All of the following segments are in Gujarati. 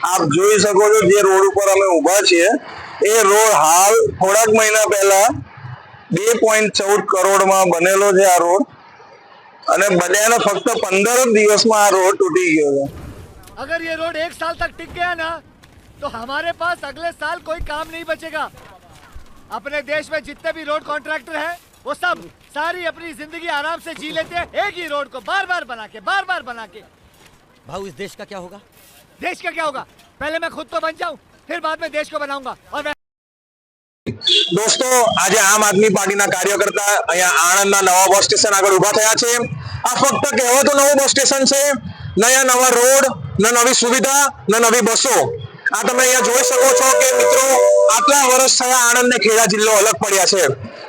આપ જોઈ શકો છો જે રોડ ઉપર અમે ઊભા છીએ એ રોડ હાલ થોડાક મહિના પહેલા 2.14 કરોડમાં બનેલો છે આ રોડ અને બન્યાને ફક્ત 15 દિવસમાં આ રોડ તૂટી ગયો છે। अगर ये रोड 1 साल तक टिक गया ना तो हमारे पास अगले साल कोई काम नहीं बचेगा। अपने देश में जितने भी रोड कॉन्ट्रैक्टर हैं वो सब सारी अपनी जिंदगी आराम से जी लेते हैं एक ही रोड को बार बार बना के। भाऊ इस देश का क्या होगा? देश का क्या होगा? पहले मैं खुद तो बन जाऊं फिर बाद में देश को बनाऊंगा। और दोस्तों आज आम आदमी पार्टी कार्यकर्ता अहींया आणंदना नवा बस स्टेशन आगळ उभा थया छे। आ फक्त कहेवातो नवो बस स्टेशन छे, न अहींया नवा रोड, न नवी सुविधा, न नवी बसो। आ तमे अहींया जोई शको छो के मित्रों आटला वर्ष थया आणंद ने खेड़ा जिल्लो अलग पड्या छे,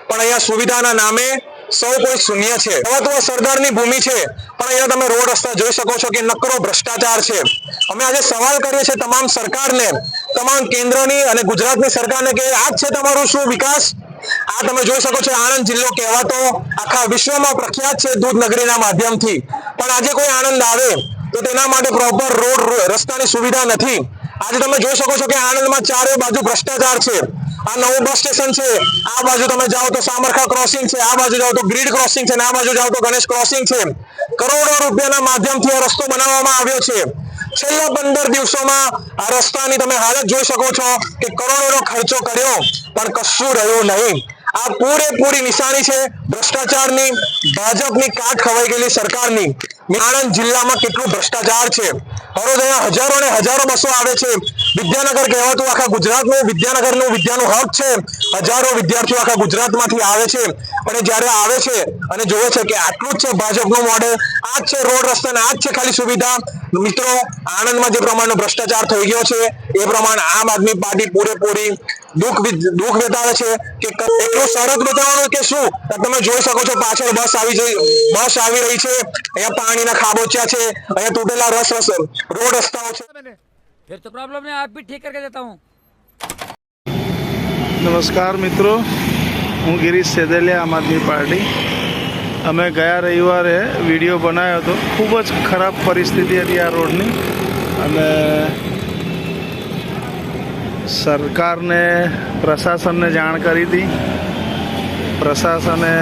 पण अहींया सुविधाना नामे सौ कोई शून्य छे। હવે તો સરદારની ભૂમિ છે પણ અહીંયા તમે રોડ રસ્તા જોઈ શકો છો કે નકરો ભ્રષ્ટાચાર છે। અમે આજે સવાલ કરીએ છીએ તમામ સરકારને, તમામ કેન્દ્રની અને ગુજરાતની સરકારને કે આ છે તમારું શું વિકાસ? આ તમે જોઈ શકો છો આણંદ જિલ્લો કહેવાતો આખા વિશ્વમાં પ્રખ્યાત છે દૂધ નગરીના માધ્યમથી, પણ આજે કોઈ આણંદ આવે તો તેના માટે પ્રોપર રોડ રસ્તાની સુવિધા નથી। આજે તમે જોઈ શકો છો કે આણંદમાં ચારે બાજુ ભ્રષ્ટાચાર છે। આ નવું બસ સ્ટેશન છે, આ બાજુ તમે જાઓ તો સામરખા ક્રોસિંગ છે, આ બાજુ જાઓ તો ગ્રીડ ક્રોસિંગ છે, આ બાજુ જાઓ તો ગણેશ ક્રોસિંગ છે। કરોડો રૂપિયાના માધ્યમથી આ રસ્તો બનાવવામાં આવ્યો છે। છેલ્લા 15 દિવસોમાં આ રસ્તાની તમે હાલત જોઈ શકો છો કે કરોડોનો ખર્ચો કર્યો પણ કશું રહ્યું નહીં। આ પૂરેપૂરી નિશાની છે ભ્રષ્ટાચારની, ભાજપની કાટ ખવાઈ ગયેલી સરકારની। આણંદ જિલ્લામાં કેટલું ભ્રષ્ટાચાર છે। હરોજ અહીંયા હજારો ને હજારો બસો આવે છે। વિદ્યાનગર કહેવાતું આખા ગુજરાતનું વિદ્યાનગરનું વિદ્યાનું હબ છે। હજારો વિદ્યાર્થીઓ આખા ગુજરાતમાંથી આવે છે, પણ જ્યારે આવે છે અને જોવે છે કે આટલું જ છે ભાજપનું મોડેલ, આ જ છે રોડ રસ્તા ને આ જ છે ખાલી સુવિધા। મિત્રો આણંદમાં જે પ્રમાણનો ભ્રષ્ટાચાર થઈ ગયો છે એ પ્રમાણે આમ આદમી પાર્ટી પૂરેપૂરી દુઃખ બતાવે છે કે એટલું સરળ બતાવવાનું કે શું। તમે જોઈ શકો છો પાછળ બસ આવી રહી છે, અહીંયા પાણીના ખાબોચિયા છે, અહીંયા તૂટેલા રોડ રસ્તાઓ છે। फिर तो प्रॉब्लम है, आप भी ठीक करके देता हूँ। નમસ્કાર મિત્રો, હું ગિરીશ સેદેલિયા, આમ આદમી પાર્ટી। અમે ગયા રવિવારે વિડીયો બનાવ્યો હતો, ખૂબ જ ખરાબ પરિસ્થિતિ હતી આ રોડની અને સરકારને પ્રશાસનને જાણ કરી હતી। પ્રશાસને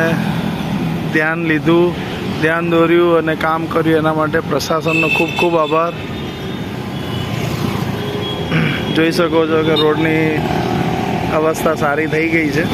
ધ્યાન લીધું, ધ્યાન દોર્યું અને કામ કર્યું, એના માટે પ્રશાસનનો ખૂબ ખૂબ આભાર। જોઈ શકો છો કે રોડની અવસ્થા સારી થઈ ગઈ છે।